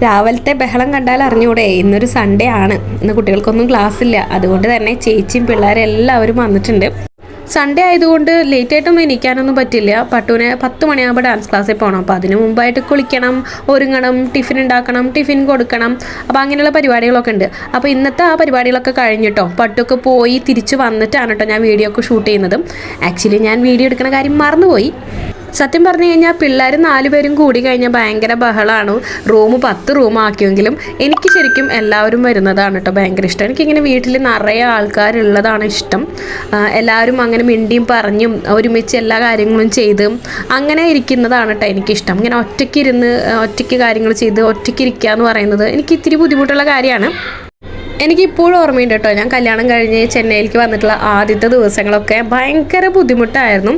രാവിലത്തെ ബഹളം കണ്ടാൽ അറിഞ്ഞൂടെ ഇന്നൊരു സൺഡേ ആണ്, ഇന്ന് കുട്ടികൾക്കൊന്നും ക്ലാസ് ഇല്ല. അതുകൊണ്ട് തന്നെ ചേച്ചിയും പിള്ളേരും എല്ലാവരും വന്നിട്ടുണ്ട്. സൺഡേ ആയതുകൊണ്ട് ലേറ്റ് ആയിട്ടൊന്നും എണീക്കാനൊന്നും പറ്റില്ല. പട്ടുവിന് 10 മണിയാകുമ്പോൾ ഡാൻസ് ക്ലാസ്സിൽ പോകണം. അപ്പോൾ അതിന് മുമ്പായിട്ട് കുളിക്കണം, ഒരുങ്ങണം, ടിഫിൻ ഉണ്ടാക്കണം, ടിഫിൻ കൊടുക്കണം. അപ്പോൾ അങ്ങനെയുള്ള പരിപാടികളൊക്കെ ഉണ്ട്. അപ്പോൾ ഇന്നത്തെ ആ പരിപാടികളൊക്കെ കഴിഞ്ഞിട്ടോ പട്ടുക്ക് പോയി തിരിച്ച് വന്നിട്ടാണ് കേട്ടോ ഞാൻ വീഡിയോ ഒക്കെ ഷൂട്ട് ചെയ്യുന്നത്. ആക്ച്വലി ഞാൻ വീഡിയോ എടുക്കുന്ന കാര്യം മറന്നുപോയി. സത്യം പറഞ്ഞു കഴിഞ്ഞാൽ പിള്ളേർ 4 പേരും കൂടി കഴിഞ്ഞാൽ ഭയങ്കര ബഹളമാണ്. റൂം 10 റൂമാക്കിയെങ്കിലും എനിക്ക് ശരിക്കും എല്ലാവരും വരുന്നതാണ് കേട്ടോ ഭയങ്കര ഇഷ്ടം. എനിക്കിങ്ങനെ വീട്ടിൽ നിറയെ ആൾക്കാരുള്ളതാണ് ഇഷ്ടം. എല്ലാവരും അങ്ങനെ മിണ്ടിയും പറഞ്ഞും ഒരുമിച്ച് എല്ലാ കാര്യങ്ങളും ചെയ്ത് അങ്ങനെ ഇരിക്കുന്നതാണ് കേട്ടോ എനിക്കിഷ്ടം. ഇങ്ങനെ ഒറ്റയ്ക്ക് കാര്യങ്ങൾ ചെയ്ത് ഒറ്റയ്ക്ക് ഇരിക്കുക എന്ന് പറയുന്നത് എനിക്ക് ഇത്തിരി ബുദ്ധിമുട്ടുള്ള കാര്യമാണ്. എനിക്കിപ്പോഴും ഓർമ്മയുണ്ട് കേട്ടോ, ഞാൻ കല്യാണം കഴിഞ്ഞ് ചെന്നൈയിലേക്ക് വന്നിട്ടുള്ള ആദ്യത്തെ ദിവസങ്ങളൊക്കെ ഭയങ്കര ബുദ്ധിമുട്ടായിരുന്നു.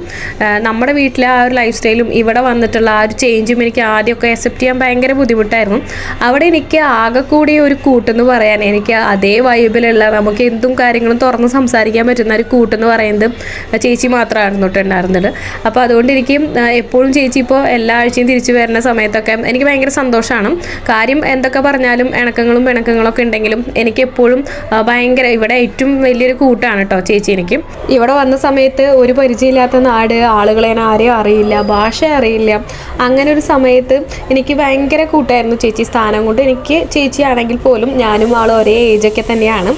നമ്മുടെ വീട്ടിലെ ആ ഒരു ലൈഫ് സ്റ്റൈലും ഇവിടെ വന്നിട്ടുള്ള ആ ഒരു ചേഞ്ചും എനിക്ക് ആദ്യമൊക്കെ അക്സെപ്റ്റ് ചെയ്യാൻ ഭയങ്കര ബുദ്ധിമുട്ടായിരുന്നു. അവിടെ എനിക്ക് ആകെ കൂടി ഒരു കൂട്ടെന്ന് പറയാൻ, എനിക്ക് അതേ വൈബിലുള്ള നമുക്ക് എന്തും കാര്യങ്ങളും തുറന്ന് സംസാരിക്കാൻ പറ്റുന്ന ഒരു കൂട്ടെന്ന് പറയുന്നത് ചേച്ചി മാത്രമായിരുന്നു കേട്ടോ ഉണ്ടായിരുന്നത്. അപ്പോൾ അതുകൊണ്ട് എനിക്ക് എപ്പോഴും ചേച്ചി ഇപ്പോൾ എല്ലാ ആഴ്ചയും തിരിച്ചു വരുന്ന സമയത്തൊക്കെ എനിക്ക് ഭയങ്കര സന്തോഷമാണ്. കാര്യം എന്തൊക്കെ പറഞ്ഞാലും ഇണക്കങ്ങളൊക്കെ ഉണ്ടെങ്കിലും എനിക്ക് എപ്പോഴും ഭയങ്കര ഇവിടെ ഏറ്റവും വലിയൊരു കൂട്ടാണ് കേട്ടോ ചേച്ചി. എനിക്ക് ഇവിടെ വന്ന സമയത്ത് ഒരു പരിചയമില്ലാത്ത നാട്, ആളുകളെ ആരെയും അറിയില്ല, ഭാഷ അറിയില്ല. അങ്ങനെ ഒരു സമയത്ത് എനിക്ക് ഭയങ്കര കൂട്ടായിരുന്നു ചേച്ചി. സ്ഥാനം കൊണ്ട് എനിക്ക് ചേച്ചിയാണെങ്കിൽ പോലും ഞാനും ആളും ഒരേ ഏജൊക്കെ തന്നെയാണ്.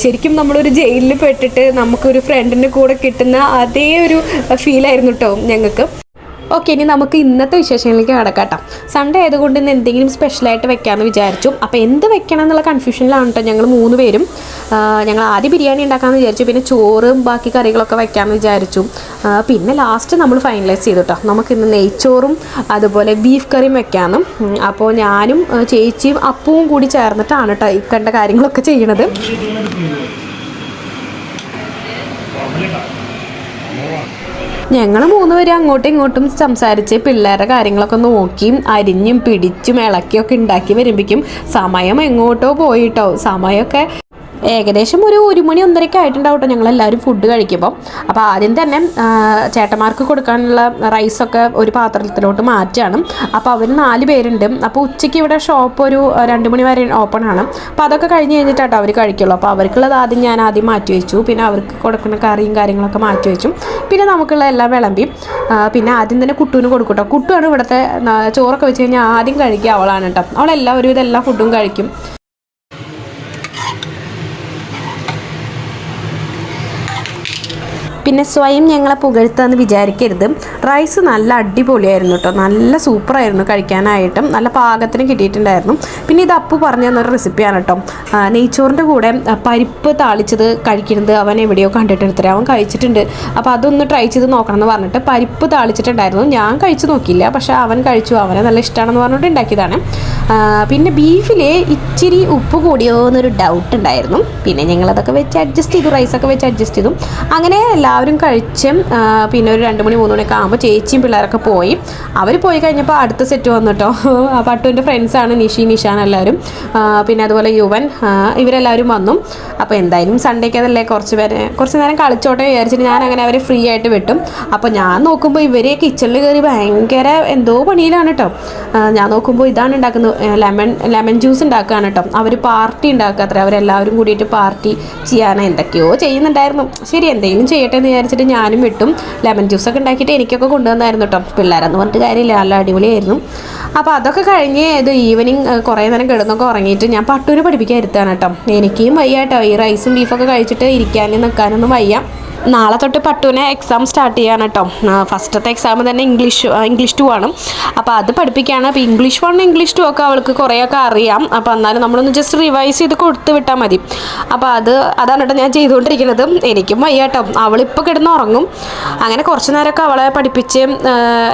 ശരിക്കും നമ്മളൊരു ജയിലിൽ പെട്ടിട്ട് നമുക്കൊരു ഫ്രണ്ടിൻ്റെ കൂടെ കിട്ടുന്ന അതേ ഒരു ഫീലായിരുന്നു കേട്ടോ ഞങ്ങൾക്ക്. ഓക്കെ, ഇനി നമുക്ക് ഇന്നത്തെ വിശേഷങ്ങളിലേക്ക് കടക്കാട്ടോ. സൺഡേ ആയതുകൊണ്ട് ഇന്ന് എന്തെങ്കിലും സ്പെഷ്യലായിട്ട് വെക്കാമെന്ന് വിചാരിച്ചു. അപ്പോൾ എന്ത് വെക്കണം എന്നുള്ള കൺഫ്യൂഷനിലാണ് കേട്ടോ ഞങ്ങൾ 3 പേരും. ഞങ്ങൾ ആദ്യം ബിരിയാണി ഉണ്ടാക്കാമെന്ന് വിചാരിച്ചു, പിന്നെ ചോറും ബാക്കി കറികളൊക്കെ വെക്കാമെന്ന് വിചാരിച്ചു. പിന്നെ ലാസ്റ്റ് നമ്മൾ ഫൈനലൈസ് ചെയ്തു കേട്ടോ, നമുക്കിന്ന് നെയ്ച്ചോറും അതുപോലെ ബീഫ് കറിയും വെക്കാമെന്നും. അപ്പോൾ ഞാനും ചേച്ചിയും അപ്പവും കൂടി ചേർന്നിട്ടാണ് കേട്ടോ ഈ കണ്ട കാര്യങ്ങളൊക്കെ ചെയ്യണത്. ഞങ്ങൾ 3 പേരും അങ്ങോട്ടും ഇങ്ങോട്ടും സംസാരിച്ച് പിള്ളേരുടെ കാര്യങ്ങളൊക്കെ നോക്കിയും അരിഞ്ഞും പിടിച്ചും ഇളക്കിയൊക്കെ ഉണ്ടാക്കി വരുമ്പോഴേക്കും സമയം എങ്ങോട്ടോ പോയിട്ടോ. സമയമൊക്കെ ഏകദേശം ഒരു 1 മണി 1:30 ആയിട്ടുണ്ടാവും കേട്ടോ ഞങ്ങളെല്ലാവരും ഫുഡ് കഴിക്കുമ്പോൾ. അപ്പോൾ ആദ്യം തന്നെ ചേട്ടന്മാർക്ക് കൊടുക്കാനുള്ള റൈസൊക്കെ ഒരു പാത്രത്തിലോട്ട് മാറ്റുകയാണ്. അപ്പോൾ അവർ 4 പേരുണ്ട്. അപ്പോൾ ഉച്ചയ്ക്ക് ഇവിടെ ഷോപ്പ് ഒരു 2 മണി വരെ ഓപ്പൺ ആണ്. അപ്പോൾ അതൊക്കെ കഴിഞ്ഞ് കഴിഞ്ഞിട്ടാട്ടോ അവർ കഴിക്കുള്ളൂ. അപ്പോൾ അവർക്കുള്ളത് ഞാൻ ആദ്യം മാറ്റി വെച്ചു. പിന്നെ അവർക്ക് കൊടുക്കുന്ന കറിയും കാര്യങ്ങളൊക്കെ മാറ്റി വെച്ചു. പിന്നെ നമുക്കുള്ള എല്ലാം വിളമ്പി. പിന്നെ ആദ്യം തന്നെ കുട്ടുവിന് കൊടുക്കും കേട്ടോ. കുട്ടുവാണ് ഇവിടുത്തെ ചോറൊക്കെ വെച്ച് കഴിഞ്ഞാൽ ആദ്യം കഴിക്കുക അവളാണ് കേട്ടോ. അവളെല്ലാവരും ഇതെല്ലാ ഫുഡും കഴിക്കും. പിന്നെ സ്വയം ഞങ്ങളെ പുകഴ്ത്താന്ന് വിചാരിക്കരുത്. റൈസ് നല്ല അടിപൊളിയായിരുന്നു കേട്ടോ, നല്ല സൂപ്പറായിരുന്നു കഴിക്കാനായിട്ടും, നല്ല പാകത്തിന് കിട്ടിയിട്ടുണ്ടായിരുന്നു. പിന്നെ ഇത് അപ്പു പറഞ്ഞു തന്നൊരു റെസിപ്പിയാണ് കേട്ടോ. നെയ്ച്ചോറിൻ്റെ കൂടെ പരിപ്പ് താളിച്ചത് കഴിക്കുന്നത് അവൻ എവിടെയോ കണ്ടിട്ടെടുത്തിട്ട് അവൻ കഴിച്ചിട്ടുണ്ട്. അപ്പോൾ അതൊന്ന് ട്രൈ ചെയ്ത് നോക്കണം എന്ന് പറഞ്ഞിട്ട് പരിപ്പ് താളിച്ചിട്ടുണ്ടായിരുന്നു. ഞാൻ കഴിച്ചു നോക്കിയില്ല, പക്ഷേ അവൻ കഴിച്ചു, അവനെ നല്ല ഇഷ്ടമാണെന്ന് പറഞ്ഞിട്ട് ഉണ്ടാക്കിയതാണ്. പിന്നെ ബീഫിൽ ഇച്ചിരി ഉപ്പ് കൂടിയോ എന്നൊരു ഡൗട്ട് ഉണ്ടായിരുന്നു. പിന്നെ ഞങ്ങളതൊക്കെ വെച്ച് അഡ്ജസ്റ്റ് ചെയ്തു, റൈസൊക്കെ വെച്ച് അഡ്ജസ്റ്റ് ചെയ്തു. അങ്ങനെ എല്ലാവരും കഴിച്ച് പിന്നെ ഒരു 2 മണി 3 മണിയൊക്കെ ആകുമ്പോൾ ചേച്ചിയും പിള്ളേരൊക്കെ പോയി. അവർ പോയി കഴിഞ്ഞപ്പോൾ അടുത്ത സെറ്റ് വന്നു കേട്ടോ. പട്ടുവിൻ്റെ ഫ്രണ്ട്സാണ് നിഷാൻ എല്ലാവരും. പിന്നെ അതുപോലെ യുവൻ, ഇവരെല്ലാവരും വന്നു. അപ്പോൾ എന്തായാലും സൺഡേക്ക് അതല്ലേ കുറച്ച് നേരം കളിച്ചോട്ടെ വിചാരിച്ചിട്ട് ഞാൻ അങ്ങനെ അവരെ ഫ്രീ ആയിട്ട് വിട്ടും. അപ്പോൾ ഞാൻ നോക്കുമ്പോൾ ഇവരെ കിച്ചണിൽ കയറി ഭയങ്കര എന്തോ പണിയിലാണ് കേട്ടോ. ഞാൻ നോക്കുമ്പോൾ ഇതാണ് ഉണ്ടാക്കുന്നത്, ലെമൺ ജ്യൂസ് ഉണ്ടാക്കുകയാണ് കേട്ടോ. അവർ പാർട്ടി ഉണ്ടാക്കുക അത്ര, അവരെല്ലാവരും കൂടിയിട്ട് പാർട്ടി ചെയ്യാൻ എന്തൊക്കെയോ ചെയ്യുന്നുണ്ടായിരുന്നു. ശരി, എന്തെങ്കിലും ചെയ്യട്ടെ എന്ന് വിചാരിച്ചിട്ട് ഞാനും വിട്ടും. ലെമൺ ജ്യൂസൊക്കെ ഉണ്ടാക്കിയിട്ട് എനിക്കൊക്കെ കൊണ്ടുവന്നായിരുന്നു കേട്ടോ. പിള്ളേരെന്ന് പറഞ്ഞിട്ട് കാര്യമില്ല, നല്ല അടിപൊളിയായിരുന്നു. അപ്പോൾ അതൊക്കെ കഴിഞ്ഞ് ഇത് ഈവനിങ് കുറേ നേരം കിടന്നൊക്കെ ഉറങ്ങിയിട്ട് ഞാൻ പട്ടുവിനെ പഠിപ്പിക്കാൻ ഇരുത്താണ് കേട്ടോ. എനിക്കും വയ്യ കേട്ടോ, ഈ റൈസും ബീഫൊക്കെ കഴിച്ചിട്ട് ഇരിക്കാനും നിൽക്കാനൊന്നും വയ്യ. നാളെ തൊട്ട് പട്ടുവിനെ എക്സാം സ്റ്റാർട്ട് ചെയ്യാണ് കേട്ടോ. ഫസ്റ്റത്തെ എക്സാം തന്നെ ഇംഗ്ലീഷ് 2 ആണ്. അപ്പോൾ അത് പഠിപ്പിക്കുകയാണ്. അപ്പോൾ ഇംഗ്ലീഷ് 1 ഇംഗ്ലീഷ് 2 ഒക്കെ അവൾക്ക് കുറേയൊക്കെ അറിയാം. അപ്പോൾ എന്നാലും നമ്മളൊന്ന് ജസ്റ്റ് റിവൈസ് ചെയ്ത് കൊടുത്ത് വിട്ടാൽ മതി. അപ്പോൾ അതാണ് കേട്ടോ ഞാൻ ചെയ്തുകൊണ്ടിരിക്കുന്നത്. എനിക്കും വയ്യ കേട്ടോ, അവളിപ്പോൾ കിടന്ന് ഉറങ്ങും. അങ്ങനെ കുറച്ച് നേരമൊക്കെ അവളെ പഠിപ്പിച്ച്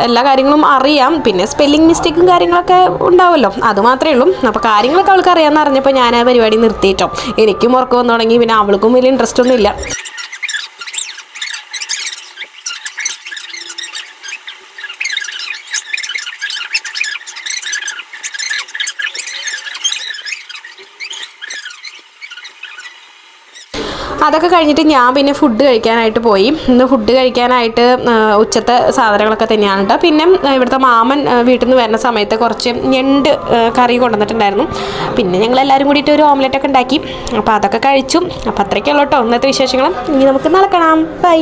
എല്ലാ കാര്യങ്ങളും അറിയാം. പിന്നെ സ്പെല്ലിംഗ് മിസ്റ്റേക്കും കാര്യങ്ങളൊക്കെ ഉണ്ടാവുമല്ലോ, അത് മാത്രമേ ഉള്ളൂ. അപ്പോൾ കാര്യങ്ങളൊക്കെ അവൾക്ക് അറിയാമെന്ന് അറിഞ്ഞപ്പോൾ ഞാൻ ആ പരിപാടി നിർത്തിയിട്ടോ. എനിക്കും ഉറക്കം വന്നു തുടങ്ങി. പിന്നെ അവൾക്കും വലിയ ഇൻട്രസ്റ്റ് ഒന്നും ഇല്ല. അതൊക്കെ കഴിഞ്ഞിട്ട് ഞാൻ പിന്നെ ഫുഡ് കഴിക്കാനായിട്ട് പോയി. ഇന്ന് ഫുഡ് കഴിക്കാനായിട്ട് ഉച്ചത്തെ സാധനങ്ങളൊക്കെ തന്നെയാണ് കേട്ടോ. പിന്നെ ഇവിടുത്തെ മാമൻ വീട്ടിൽ നിന്ന് വരുന്ന സമയത്ത് കുറച്ച് ഞണ്ട് കറി കൊണ്ടുവന്നിട്ടുണ്ടായിരുന്നു. പിന്നെ ഞങ്ങളെല്ലാവരും കൂടിയിട്ട് ഒരു ഓംലെറ്റൊക്കെ ഉണ്ടാക്കി. അപ്പോൾ അതൊക്കെ കഴിച്ചു. അപ്പോൾ അത്രയ്ക്കുള്ളൂ കേട്ടോ ഇന്നത്തെ വിശേഷങ്ങൾ. ഇനി നമുക്ക് നാളെ കാണാം. ബൈ.